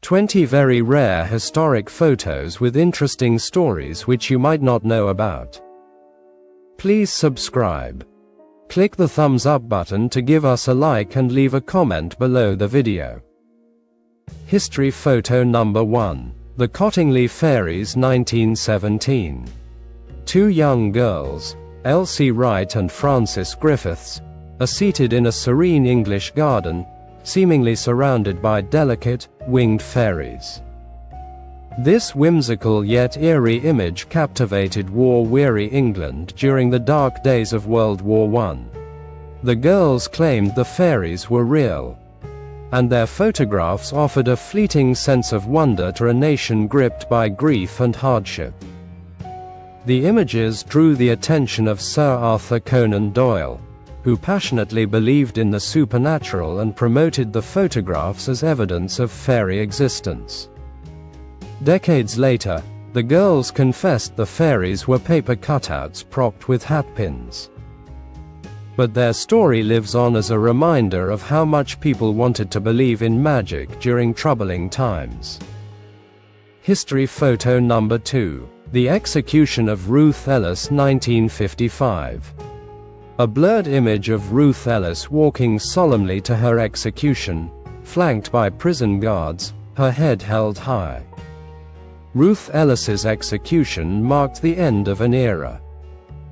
20 very rare historic photos with interesting stories which you might not know about. Please subscribe. Click the thumbs up button to give us a like and leave a comment below the video. History photo number 1. The Cottingley Fairies, 1917. Two young girls, Elsie Wright and Frances Griffiths, are seated in a serene English garden, seemingly surrounded by delicate, winged fairies. This whimsical yet eerie image captivated war-weary England during the dark days of World War I. The girls claimed the fairies were real, and their photographs offered a fleeting sense of wonder to a nation gripped by grief and hardship. The images drew the attention of Sir Arthur Conan Doyle, who passionately believed in the supernatural and promoted the photographs as evidence of fairy existence. Decades later, the girls confessed the fairies were paper cutouts propped with hatpins. But their story lives on as a reminder of how much people wanted to believe in magic during troubling times. History photo number 2. The execution of Ruth Ellis, 1955. A blurred image of Ruth Ellis walking solemnly to her execution, flanked by prison guards, her head held high. Ruth Ellis's execution marked the end of an era.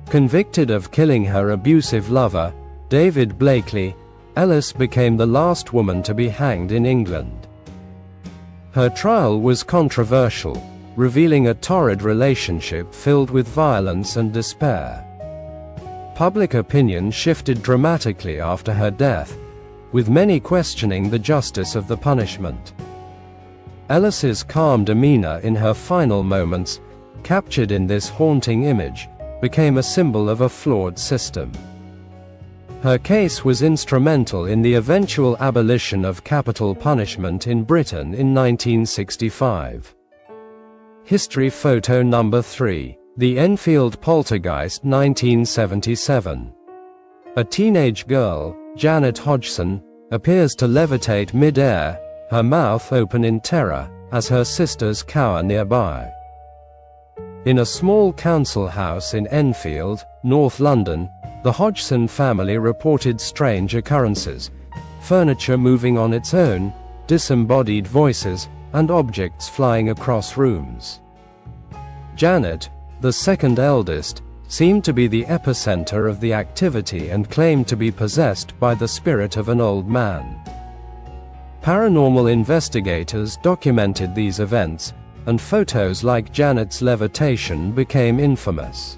Convicted of killing her abusive lover, David Blakely, Ellis became the last woman to be hanged in England. Her trial was controversial, revealing a torrid relationship filled with violence and despair. Public opinion shifted dramatically after her death, with many questioning the justice of the punishment. Ellis's calm demeanor in her final moments, captured in this haunting image, became a symbol of a flawed system. Her case was instrumental in the eventual abolition of capital punishment in Britain in 1965. History photo number 3. The Enfield Poltergeist, 1977. A teenage girl, Janet Hodgson, appears to levitate mid-air, her mouth open in terror, as her sisters cower nearby. In a small council house in Enfield, North London, the Hodgson family reported strange occurrences: furniture moving on its own, disembodied voices, and objects flying across rooms. Janet, the second eldest, seemed to be the epicenter of the activity and claimed to be possessed by the spirit of an old man. Paranormal investigators documented these events, and photos like Janet's levitation became infamous.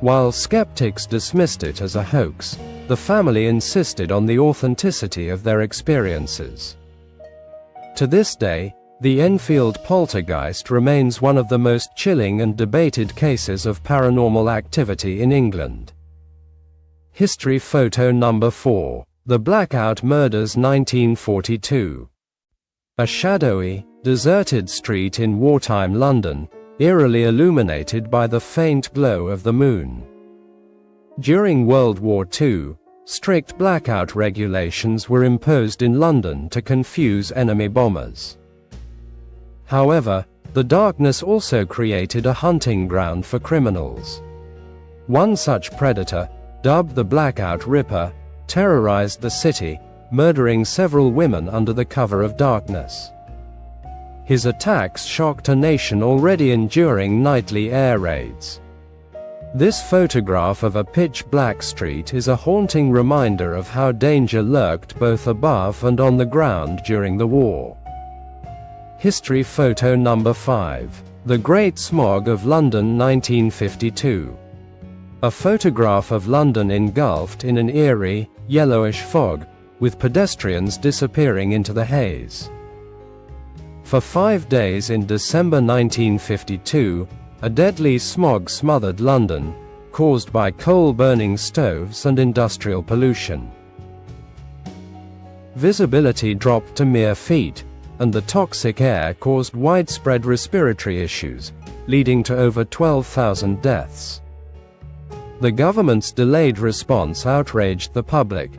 While skeptics dismissed it as a hoax, the family insisted on the authenticity of their experiences. To this day, the Enfield poltergeist remains one of the most chilling and debated cases of paranormal activity in England. History photo number 4. The Blackout Murders, 1942. A shadowy, deserted street in wartime London, eerily illuminated by the faint glow of the moon. During World War II, strict blackout regulations were imposed in London to confuse enemy bombers. However, the darkness also created a hunting ground for criminals. One such predator, dubbed the Blackout Ripper, terrorized the city, murdering several women under the cover of darkness. His attacks shocked a nation already enduring nightly air raids. This photograph of a pitch-black street is a haunting reminder of how danger lurked both above and on the ground during the war. History photo number 5. The Great Smog of London, 1952. A photograph of London engulfed in an eerie, yellowish fog, with pedestrians disappearing into the haze. For 5 days in December 1952, a deadly smog smothered London, caused by coal-burning stoves and industrial pollution. Visibility dropped to mere feet, and the toxic air caused widespread respiratory issues, leading to over 12,000 deaths. The government's delayed response outraged the public,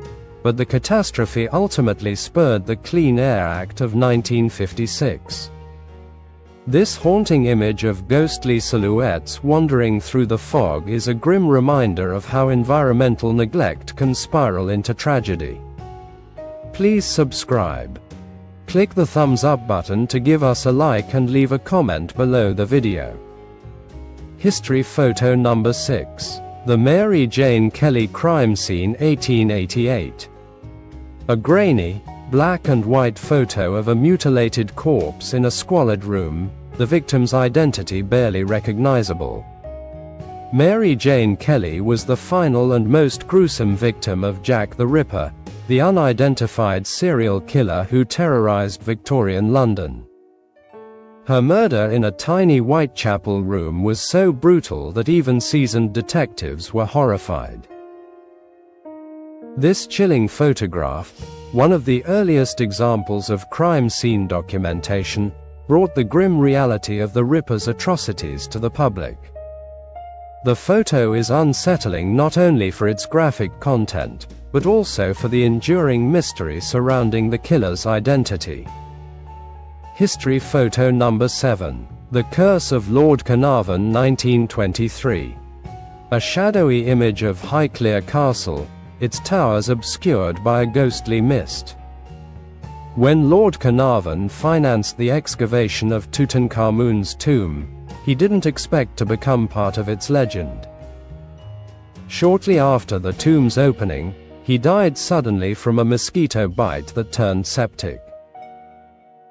but the catastrophe ultimately spurred the Clean Air Act of 1956. This haunting image of ghostly silhouettes wandering through the fog is a grim reminder of how environmental neglect can spiral into tragedy. Please subscribe. Click the thumbs up button to give us a like and leave a comment below the video. History photo number 6. The Mary Jane Kelly crime scene 1888. A grainy, black and white photo of a mutilated corpse in a squalid room, the victim's identity barely recognizable. Mary Jane Kelly was the final and most gruesome victim of Jack the Ripper, the unidentified serial killer who terrorized Victorian London. Her murder in a tiny Whitechapel room was so brutal that even seasoned detectives were horrified. This chilling photograph, one of the earliest examples of crime scene documentation, brought the grim reality of the Ripper's atrocities to the public. The photo is unsettling not only for its graphic content, but also for the enduring mystery surrounding the killer's identity. History photo number 7. The Curse of Lord Carnarvon 1923. A shadowy image of Highclere Castle, its towers obscured by a ghostly mist. When Lord Carnarvon financed the excavation of Tutankhamun's tomb, he didn't expect to become part of its legend. Shortly after the tomb's opening, he died suddenly from a mosquito bite that turned septic.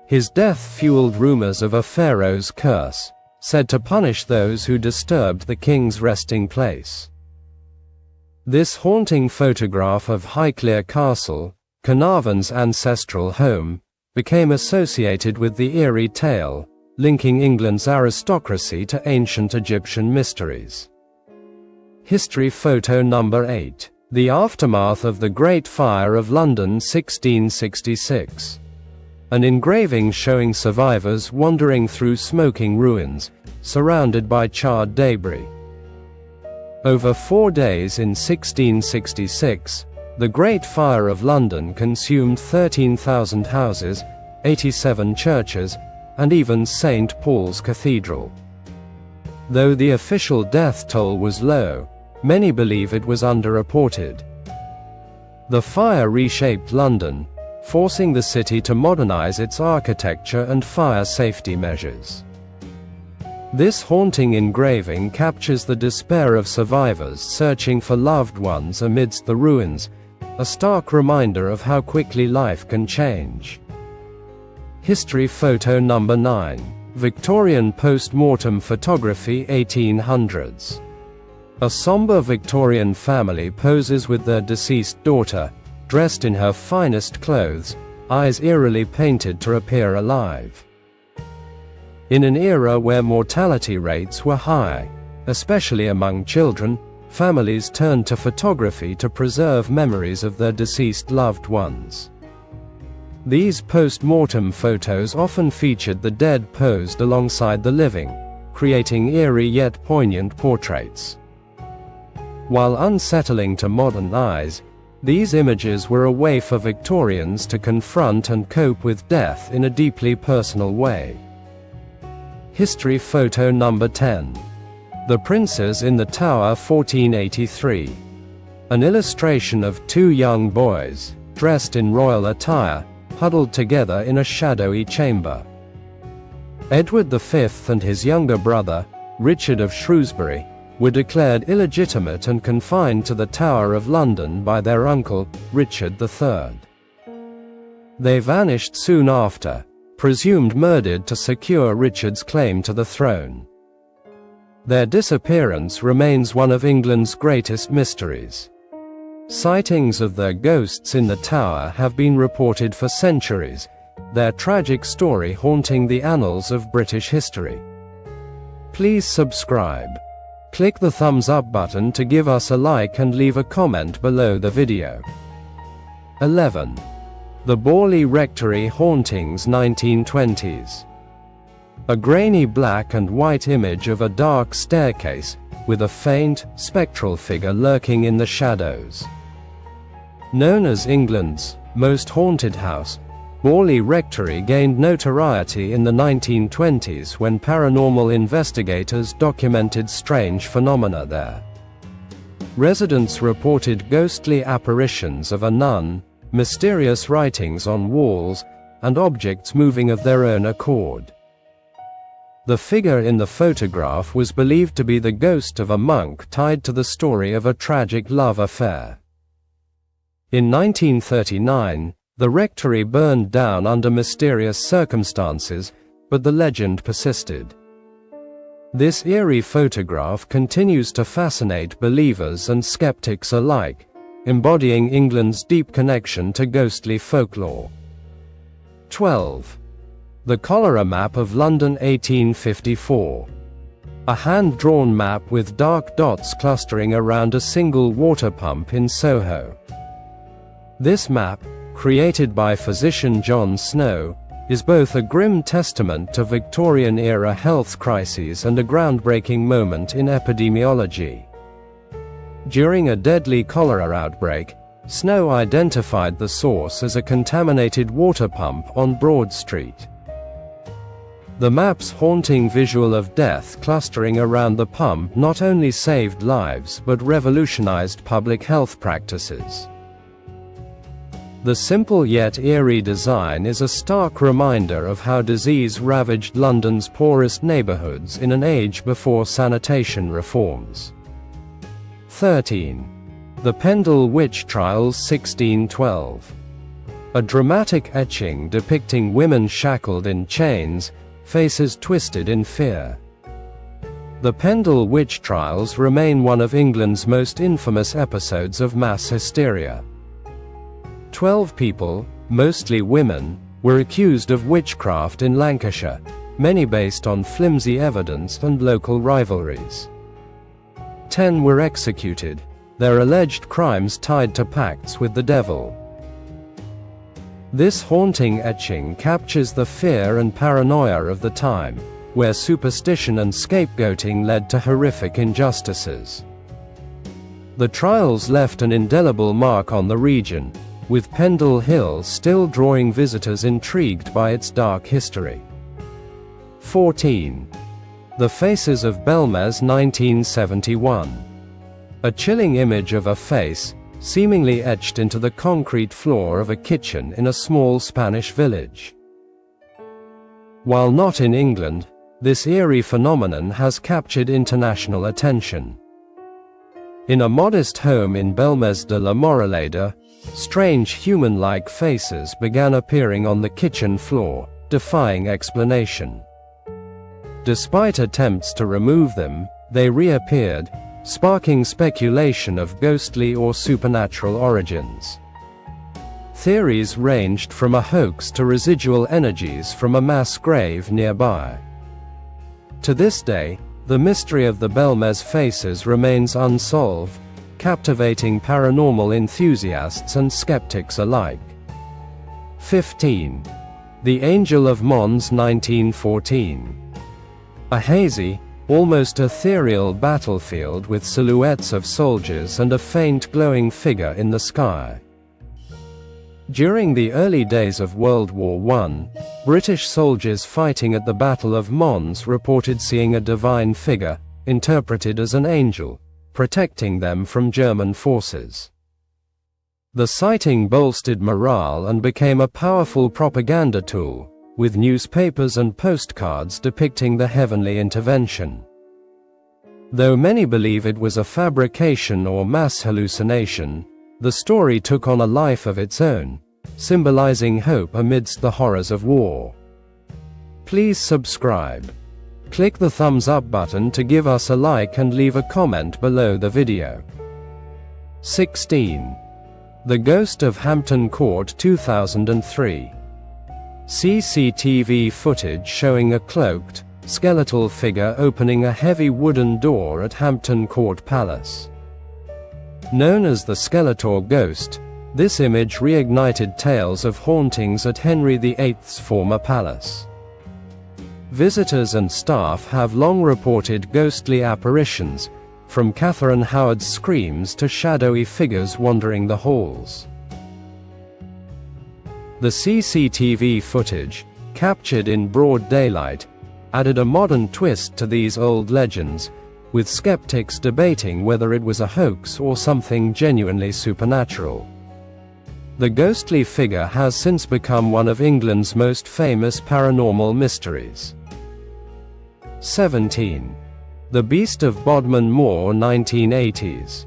His death fueled rumors of a pharaoh's curse, said to punish those who disturbed the king's resting place. This haunting photograph of Highclere Castle, Carnarvon's ancestral home, became associated with the eerie tale, linking England's aristocracy to ancient Egyptian mysteries. History photo number 8. The aftermath of the Great Fire of London 1666. An engraving showing survivors wandering through smoking ruins, surrounded by charred debris. Over 4 days in 1666, the Great Fire of London consumed 13,000 houses, 87 churches, and even St. Paul's Cathedral. Though the official death toll was low, many believe it was underreported. The fire reshaped London, forcing the city to modernize its architecture and fire safety measures. This haunting engraving captures the despair of survivors searching for loved ones amidst the ruins, a stark reminder of how quickly life can change. History photo number 9. Victorian post-mortem photography 1800s. A somber Victorian family poses with their deceased daughter, dressed in her finest clothes, eyes eerily painted to appear alive. In an era where mortality rates were high, especially among children, families turned to photography to preserve memories of their deceased loved ones. These post-mortem photos often featured the dead posed alongside the living, creating eerie yet poignant portraits. While unsettling to modern eyes, these images were a way for Victorians to confront and cope with death in a deeply personal way. History photo number 10. The Princes in the Tower 1483. An illustration of 2 young boys, dressed in royal attire, huddled together in a shadowy chamber. Edward V and his younger brother, Richard of Shrewsbury, were declared illegitimate and confined to the Tower of London by their uncle, Richard III. They vanished soon after, presumed murdered to secure Richard's claim to the throne. Their disappearance remains one of England's greatest mysteries. Sightings of their ghosts in the tower have been reported for centuries, their tragic story haunting the annals of British history. Please subscribe. Click the thumbs up button to give us a like and leave a comment below the video. 11. The Borley Rectory Hauntings 1920s. A grainy black and white image of a dark staircase, with a faint, spectral figure lurking in the shadows. Known as England's most haunted house, Morley Rectory gained notoriety in the 1920s when paranormal investigators documented strange phenomena there. Residents reported ghostly apparitions of a nun, mysterious writings on walls, and objects moving of their own accord. The figure in the photograph was believed to be the ghost of a monk tied to the story of a tragic love affair. In 1939, the rectory burned down under mysterious circumstances, but the legend persisted. This eerie photograph continues to fascinate believers and skeptics alike, embodying England's deep connection to ghostly folklore. 12. The Cholera Map of London 1854. A hand-drawn map with dark dots clustering around a single water pump in Soho. This map, created by physician John Snow, is both a grim testament to Victorian-era health crises and a groundbreaking moment in epidemiology. During a deadly cholera outbreak, Snow identified the source as a contaminated water pump on Broad Street. The map's haunting visual of death clustering around the pump not only saved lives but revolutionized public health practices. The simple yet eerie design is a stark reminder of how disease ravaged London's poorest neighborhoods in an age before sanitation reforms. 13. The Pendle Witch Trials 1612. A dramatic etching depicting women shackled in chains, faces twisted in fear. The Pendle Witch Trials remain one of England's most infamous episodes of mass hysteria. 12 people, mostly women, were accused of witchcraft in Lancashire, many based on flimsy evidence and local rivalries. 10 were executed, their alleged crimes tied to pacts with the devil. This haunting etching captures the fear and paranoia of the time, where superstition and scapegoating led to horrific injustices. The trials left an indelible mark on the region, with Pendle Hill still drawing visitors intrigued by its dark history. 14. The Faces of Belmez 1971. A chilling image of a face, seemingly etched into the concrete floor of a kitchen in a small Spanish village. While not in England, this eerie phenomenon has captured international attention. In a modest home in Belmez de la Moraleda, strange human-like faces began appearing on the kitchen floor, defying explanation. Despite attempts to remove them, they reappeared, sparking speculation of ghostly or supernatural origins. Theories ranged from a hoax to residual energies from a mass grave nearby. To this day, the mystery of the Belmez faces remains unsolved, captivating paranormal enthusiasts and skeptics alike. 15. The Angel of Mons 1914. A hazy, almost ethereal battlefield with silhouettes of soldiers and a faint glowing figure in the sky. During the early days of World War I, British soldiers fighting at the Battle of Mons reported seeing a divine figure, interpreted as an angel, protecting them from German forces. The sighting bolstered morale and became a powerful propaganda tool, with newspapers and postcards depicting the heavenly intervention. Though many believe it was a fabrication or mass hallucination, the story took on a life of its own, symbolizing hope amidst the horrors of war. Please subscribe. Click the thumbs up button to give us a like and leave a comment below the video. 16. The Ghost of Hampton Court 2003. CCTV footage showing a cloaked, skeletal figure opening a heavy wooden door at Hampton Court Palace. Known as the Skeletor Ghost, this image reignited tales of hauntings at Henry VIII's former palace. Visitors and staff have long reported ghostly apparitions, from Catherine Howard's screams to shadowy figures wandering the halls. The CCTV footage, captured in broad daylight, added a modern twist to these old legends, with skeptics debating whether it was a hoax or something genuinely supernatural. The ghostly figure has since become one of England's most famous paranormal mysteries. 17. The Beast of Bodmin Moor, 1980s.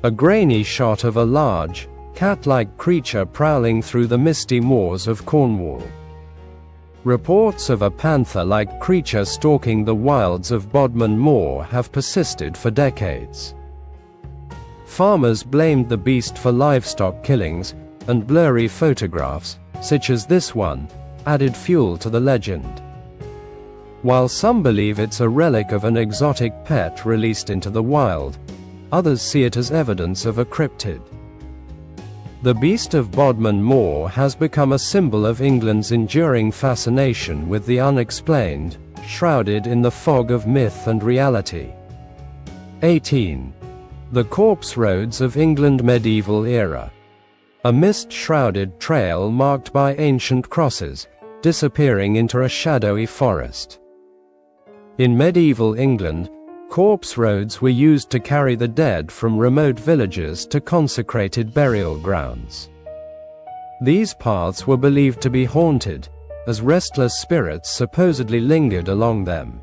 A grainy shot of a large, cat-like creature prowling through the misty moors of Cornwall. Reports of a panther-like creature stalking the wilds of Bodmin Moor have persisted for decades. Farmers blamed the beast for livestock killings, and blurry photographs, such as this one, added fuel to the legend. While some believe it's a relic of an exotic pet released into the wild, others see it as evidence of a cryptid. The Beast of Bodmin Moor has become a symbol of England's enduring fascination with the unexplained, shrouded in the fog of myth and reality. 18. The Corpse Roads of England, medieval era. A mist-shrouded trail marked by ancient crosses, disappearing into a shadowy forest. In medieval England, corpse roads were used to carry the dead from remote villages to consecrated burial grounds. These paths were believed to be haunted, as restless spirits supposedly lingered along them.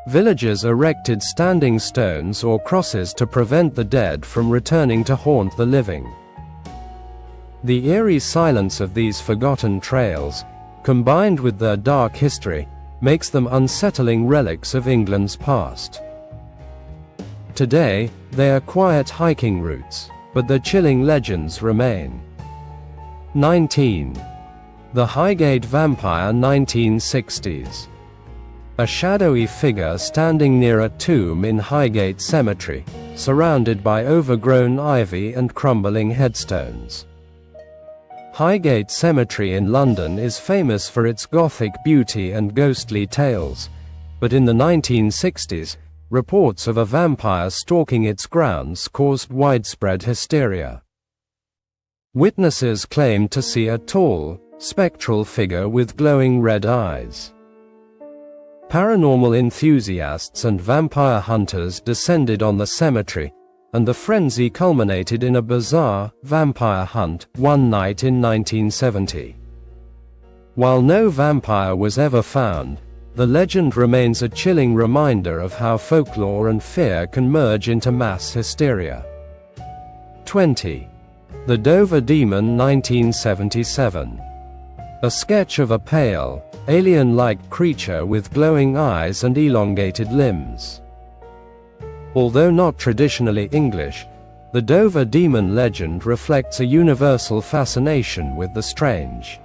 Villagers erected standing stones or crosses to prevent the dead from returning to haunt the living. The eerie silence of these forgotten trails, combined with their dark history, makes them unsettling relics of England's past. Today, they are quiet hiking routes, but their chilling legends remain. 19. The Highgate Vampire, 1960s. A shadowy figure standing near a tomb in Highgate Cemetery, surrounded by overgrown ivy and crumbling headstones. Highgate Cemetery in London is famous for its Gothic beauty and ghostly tales, but in the 1960s, reports of a vampire stalking its grounds caused widespread hysteria. Witnesses claimed to see a tall, spectral figure with glowing red eyes. Paranormal enthusiasts and vampire hunters descended on the cemetery, and the frenzy culminated in a bizarre, vampire hunt, one night in 1970. While no vampire was ever found, the legend remains a chilling reminder of how folklore and fear can merge into mass hysteria. 20. The Dover Demon, 1977. A sketch of a pale, alien-like creature with glowing eyes and elongated limbs. Although not traditionally English, the Dover demon legend reflects a universal fascination with the strange.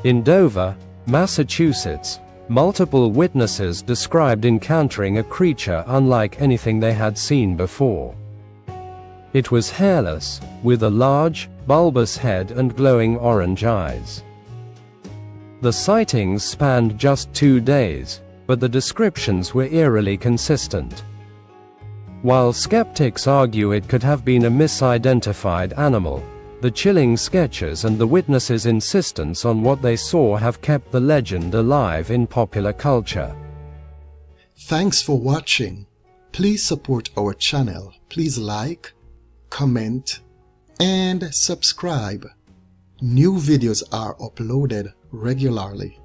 In Dover, Massachusetts, multiple witnesses described encountering a creature unlike anything they had seen before. It was hairless, with a large, bulbous head and glowing orange eyes. The sightings spanned just 2 days, but the descriptions were eerily consistent. While skeptics argue it could have been a misidentified animal, the chilling sketches and the witnesses' insistence on what they saw have kept the legend alive in popular culture. Thanks for watching. Please support our channel. Please like, comment, and subscribe. New videos are uploaded regularly.